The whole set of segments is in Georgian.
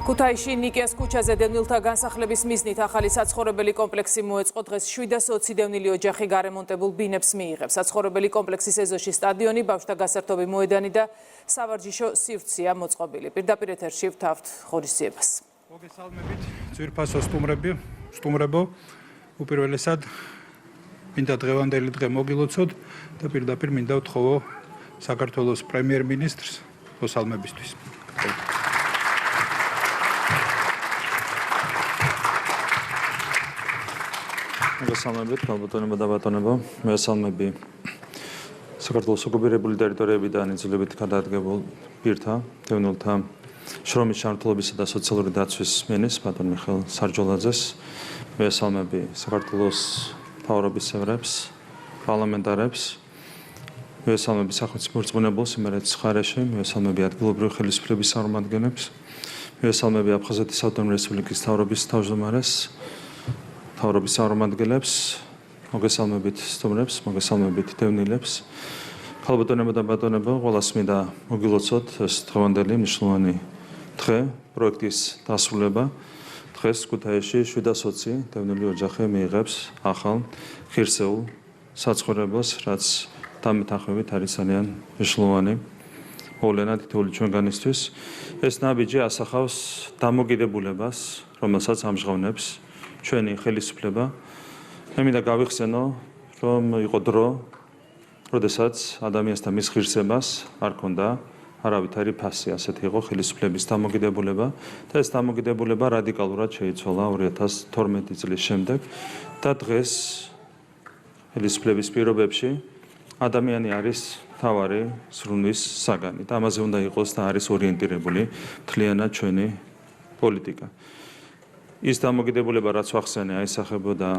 ქუთაისში ნიკეს ქუჩაზე დევნილთა განსახლების მიზნით ახალი საცხოვრებელი კომპლექსი მოეწყო. დღეს 720 დევნილი ოჯახი გარემონტებულ ბინებს მიიღებს. საცხოვრებელი კომპლექსის ეზოში სტადიონი, ბავშვთა გასართობი მოედანი და სავარჯიშო სივრცეა მოწყობილი. პირდაპირ ეთერში ვთავთ ღონისძიებას. მოგესალმებით, ძვირფასო სტუმრებო, უპირველესად მინდა დღევანდელი დღე მოგილოცოთ და პირდაპირ მინდა ვთხოვო საქართველოს პრემიერ-მინისტრს მოსალმებისთვის. მოგესალმებით, ქალბატონებო და ბატონებო. მოგესალმები საქართველოს ოკუპირებული ტერიტორიებიდან იძულებით გადადგებულ პირთა, დევნილთა შრომის ჩართულობისა და სოციალური დაცვის მინისტრს, ბატონ მიხეილ სარჯოლაძეს. მოგესალმები საქართველოს მთავრობის წევრებს, პარლამენტარებს. მოგესალმები სახელმწიფო მორწმუნებელს იმერეთის მხარეში. მოგესალმები ადგილობრივი ხელისუფლების წარმომადგენლებს. მოგესალმები აფხაზეთის ავტონომიური რესპუბლიკის მთავრობის თავმჯდომარეს. მთავრობის წარმომადგენლებს, მოგესალმებით სტუმრებს, მოგესალმებით დევნილებს. ქალბატონებო და ბატონებო, ყველას მინდა მოგილოცოთ ეს დღევანდელი მნიშვნელოვანი დღე, პროექტის დასრულება. დღეს ქუთაისში 720 დევნილი ოჯახი მიიღებს ახალ ღირსეულ საცხოვრებელს, რაც დამეთანხმებით არის ძალიან მნიშვნელოვანი მოვლენა თითოეული ჩვენგანისთვის. ეს ნაბიჯი ასახავს დამოკიდებულებას, რომელსაც ამჟღავნებს ჩვენი ხელისუფლება. მე მინდა გავიხსენო, რომ იყო დრო, როდესაც ადამიანს და მის ღირსებას არ ქონდა არავითარი ფასი, ასეთი იყო ხელისუფლების დამოკიდებულება და ეს დამოკიდებულება რადიკალურად შეიცვალა 2012 წლის შემდეგ და დღეს ხელისუფლების პირობებში ადამიანი არის მთავარი ზრუნვის საგანი და ამაზე უნდა იყოს და არის ორიენტირებული მთლიანად ჩვენი პოლიტიკა. ის დამოკიდებულება, რაც ვახსენე, აისახებოდა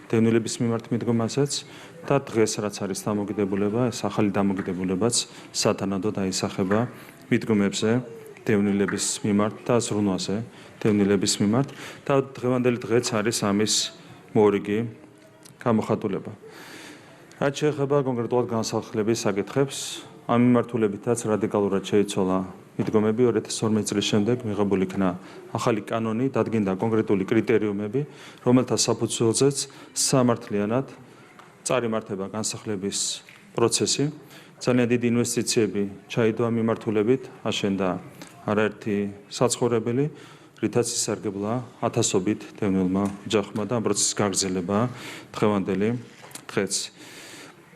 დევნილების მიმართ მიდგომასაც და დღეს რაც არის დამოკიდებულება, ეს ახალი დამოკიდებულებაც სათანადოდ აისახება მიდგომებზე დევნილების მიმართ და ზრუნვაზე დევნილების მიმართ და დღევანდელი დღეც არის ამის მორიგი გამოხატულება. რაც შეეხება კონკრეტულად განსახლების საკითხებს, ამ მიმართულებითაც რადიკალურად შეიცვალა მიდგომები 2012 წლის შემდეგ მიღებული იქნა ახალი კანონი, დადგინდა კონკრეტული კრიტერიუმები, რომელთა საფუძველზეც სამართლიანად წარიმართება განსახლების პროცესი. ძალიან დიდი ინვესტიციები ჩაიდო ამ მიმართულებით, აშენდა არაერთი საცხოვრებელი, რითაც ისარგებლა ათასობით დევნილმა ოჯახმა და ამ პროცესის გაგრძელება დღევანდელი დღეც.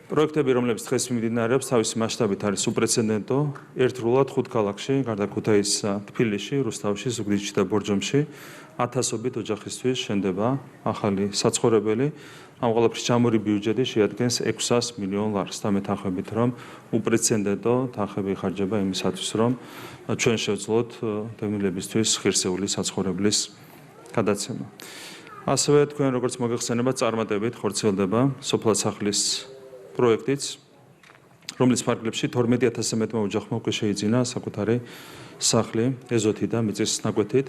პროექტები, რომლებიც დღეს მიმდინარეობს, თავისი მასშტაბით არის უპრეცედენტო. ერთდროულად 5 ქალაქში, გარდა ქუთაისისა, თბილისში, რუსთავში, ზუგდიდში და ბორჯომში ათასობით ოჯახისთვის შენდება ახალი საცხოვრებელი. ამ ყველაფრის ჩამორი ბიუჯეტი შეადგენს 600 მილიონ ლარს. დამეთანხმებით, რომ უპრეცედენტო თანხები იხარჯება იმისათვის, რომ ჩვენ შევძლოთ დევნილებისთვის ღირსეული საცხოვრებლის გადაცემა. ასევე თქვენ როგორც მოგეხსენება, წარმატებით ხორციელდება სოფლად-სახლის პროექტიც, რომლის ფარგლებში 12000-ზე მეტმა ოჯახმა უკვე შეიძინა საკუთარი სახლი ეზოთი და მიწის ნაკვეთით.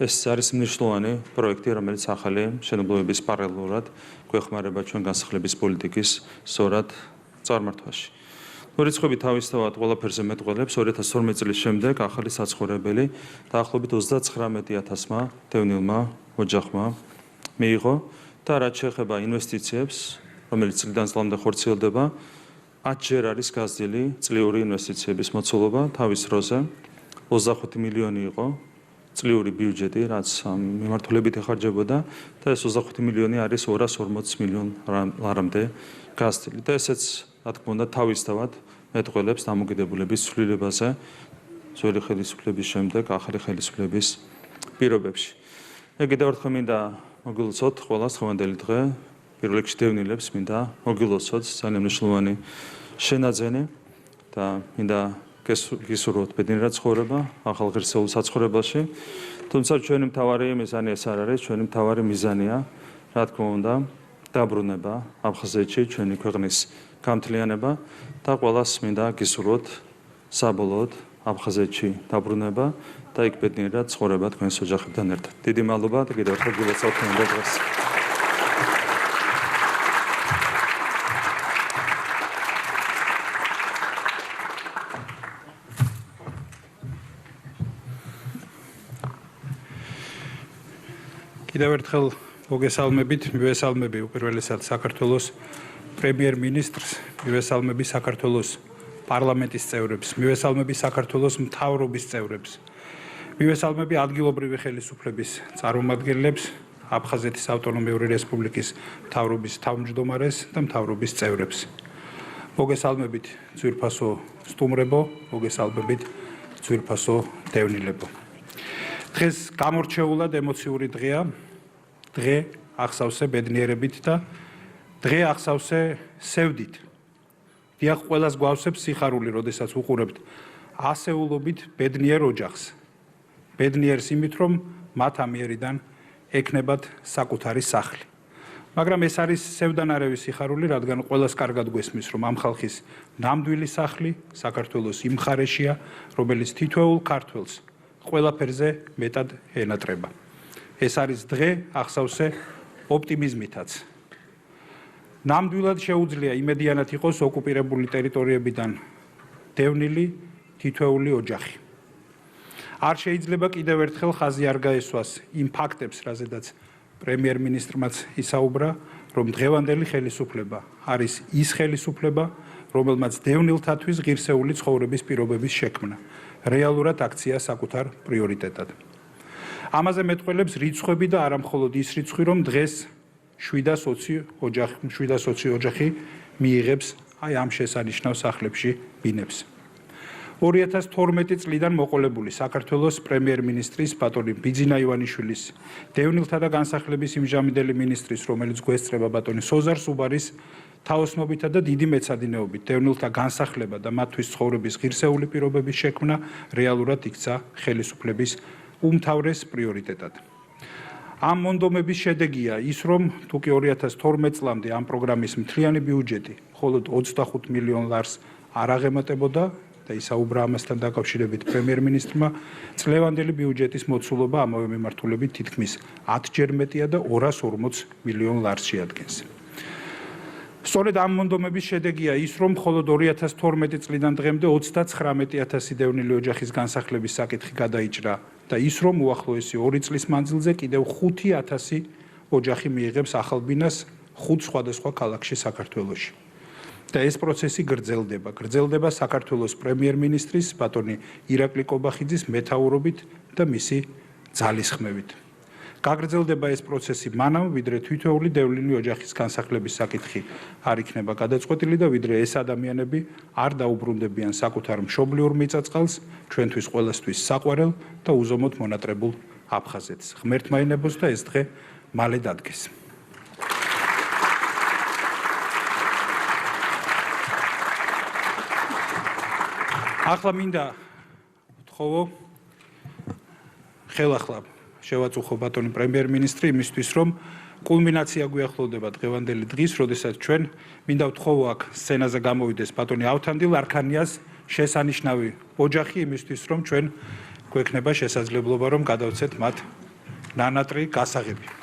ეს არის მნიშვნელოვანი პროექტი, რომელიც ახალი მშენებლობების პარალელურად გვეხმარება ჩვენ განსახლების პოლიტიკის სწორად წარმართვაში. რიცხვები თავისთავად ყველაფერზე მეტყველებს. 2012 წლის შემდეგ ახალი საცხოვრებელი დაახლოებით 39000-მა დევნილმა ოჯახმა მიიღო და რაც შეეხება ინვესტიციებს, რომელიც წლიდან წლამდე ხორციელდება, 10-ჯერ არის გაზრდილი წლიური ინვესტიციების მოცულობა. თავის დროზე 25 მილიონი იყო წლიური ბიუჯეტი, რაც ამ მიმართულებით ეხარჯებოდა და ეს 25 მილიონი არის 240 მილიონ ლარამდე გაზრდილი. და ესეც, რა თქმა უნდა, თავისთავად მეტყველებს დამოკიდებულების ცვლილებაზე ძველი ხელისუფლების შემდეგ ახალი ხელისუფლების პირობებში. მე კიდევ ერთხელ მინდა მოგილოცოთ ყველას დღევანდელი დღე. პირველ რიგში დევნილებს მინდა მოგილოცოთ ძალიან მნიშვნელოვანი შენაძენი და მინდა გისურვოთ ბედნიერად ცხოვრება ახალ ღირსეულ საცხოვრებელში. თუმცა ჩვენი მთავარი მიზანი ეს არ არის, ჩვენი მთავარი მიზანია, რა თქმა უნდა, დაბრუნება აფხაზეთში, ჩვენი ქვეყნის გამთლიანება და ყველას მინდა გისურვოთ საბოლოოდ აფხაზეთში დაბრუნება და იქ ბედნიერად ცხოვრება თქვენს ოჯახებთან ერთად. დიდი მადლობა და კიდევ ერთხელ გილოცავთ თქვენდა დღეს. კიდევ ერთხელ მოგესალმებით, მივესალმები უპირველესად საქართველოს პრემიერ-მინისტრს, მივესალმები საქართველოს პარლამენტის წევრებს, მივესალმები საქართველოს მთავრობის წევრებს, მივესალმები ადგილობრივი ხელისუფლების წარმომადგენლებს, აფხაზეთის ავტონომიური რესპუბლიკის მთავრობის თავმჯდომარეს და მთავრობის წევრებს. მოგესალმებით ძვირფასო სტუმრებო, მოგესალმებით ძვირფასო დევნილებო. დღეს გამორჩეულად ემოციური დღეა. დღე ახსავსე ბედნიერებით და დღე ახსავსე სევდით. დიახ, ყველას გვავსებს სიხარული, როდესაც უყურებთ ასეულობით ბედნიერ ოჯახს. ბედნიერს იმით, რომ მათ ამიერიდან ეკნებათ საკუთარი სახლი. მაგრამ ეს არის სევდანარევი სიხარული, რადგან ყველას კარგად გვესმის, რომ ამ ხალხის ნამდვილი სახლი საქართველოს იმ მხარეშია, რომელიც თითოეულ ქართველს ყველაფერზე მეტად ენატრება. ეს არის დღე ახსავსე ოპტიმიზმითაც. ნამდვილად შეუძლია იმედიანად იყოს ოკუპირებული ტერიტორიებიდან დევნილი თითოეული ოჯახი. არ შეიძლება კიდევ ერთხელ ხაზი არ გაესვას იმ ფაქტებს, რაზედაც პრემიერ-მინისტრმაც ისაუბრა, რომ დღევანდელი ხელისუფლება არის ის ხელისუფლება, რომელმაც დევნილთათვის ღირსეული ცხოვრების პირობების შექმნა რეალურად აქცია საკუთარ პრიორიტეტად. ამაზე მეტყველებს რიცხვები და არა მხოლოდ ის რიცხვი, რომ დღეს 720 ოჯახი მიიღებს აი ამ შესანიშნავ სახლებში ბინებს. 2012 წლიდან მოყოლებული საქართველოს პრემიერ-მინისტრის ბატონი ბიძინა ივანიშვილის, დევნილთა და განსახლების იმჟამინდელი მინისტრის, რომელიც გვესწრება ბატონი სოზარ სუბარის თაოსნობითა და დიდი მეცადინეობით დევნილთა განსახლება და მათთვის ცხოვრების ღირსეული პირობების შექმნა რეალურად იქცა ხელისუფლების უმთავრეს პრიორიტეტად. ამ მონდომების შედეგია ის, რომ თუკი 2012 წლამდე ამ პროგრამის მთლიანი ბიუჯეტი მხოლოდ 25 მილიონ ლარს არ აღემატებოდა და ისაუბრა ამასთან დაკავშირებით პრემიერ-მინისტრმა, წლევანდელი ბიუჯეტის მოცულობა ამავე მიმართულებით თითქმის 10-ჯერ მეტია და 240 მილიონ ლარს შეადგენს. სწორედ ამ მონდომების შედეგია ის, რომ მხოლოდ 2012 წლიდან დღემდე 39,000 დევნილი ოჯახის განსახლების საკითხი გადაიჭრა და ის, რომ უახლოესი 2 წლის მანძილზე კიდევ 5,000 ოჯახი მიიღებს ახალ ბინას 5 სხვადასხვა ქალაქში საქართველოში. და ეს პროცესი გრძელდება საქართველოს პრემიერ-მინისტრის ბატონი ირაკლი კობახიძის მეთაურობით და მისი ძალისხმევით. გაგრძელდება ეს პროცესი მანამ, ვიდრე თითოეული დევნილი ოჯახის განსახლების საკითხი არ იქნება გადაწყვეტილი და ვიდრე ეს ადამიანები არ დაუბრუნდებიან საკუთარ მშობლიურ მიწა-წყალს, ჩვენთვის ყველასთვის საყვარელ და უზომოდ მონატრებულ აფხაზეთს. ღმერთმა ენებოს და ეს დღე მალე დადგეს. ახლა მინდა ვთხოვო ხელახლა შევაწუხო ბატონი პრემიერ-მინისტრი იმისთვის, რომ კულმინაცია გვიახლოვდება დღევანდელი დღის, როდესაც ჩვენ მინდა ვთხოვო აქ სცენაზე გამოვიდეს ბატონი ავთანდილ არქანიას შესანიშნავი ოჯახი იმისთვის, რომ ჩვენ გვექნება შესაძლებლობა, რომ გადავცეთ მათ ნანატრი გასაღები.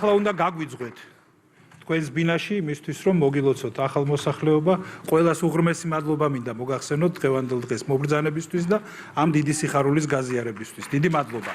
ახლა უნდა გაგვიძღვეთ თქვენს ბინაში იმისთვის, რომ მოგილოცოთ ახალ მოსახლეობა. ყველას უღრმესი მადლობა მინდა მოგახსენოთ დღევანდელ დღეს მობრძანებისთვის და ამ დიდი სიხარულის გაზიარებისთვის. დიდი მადლობა.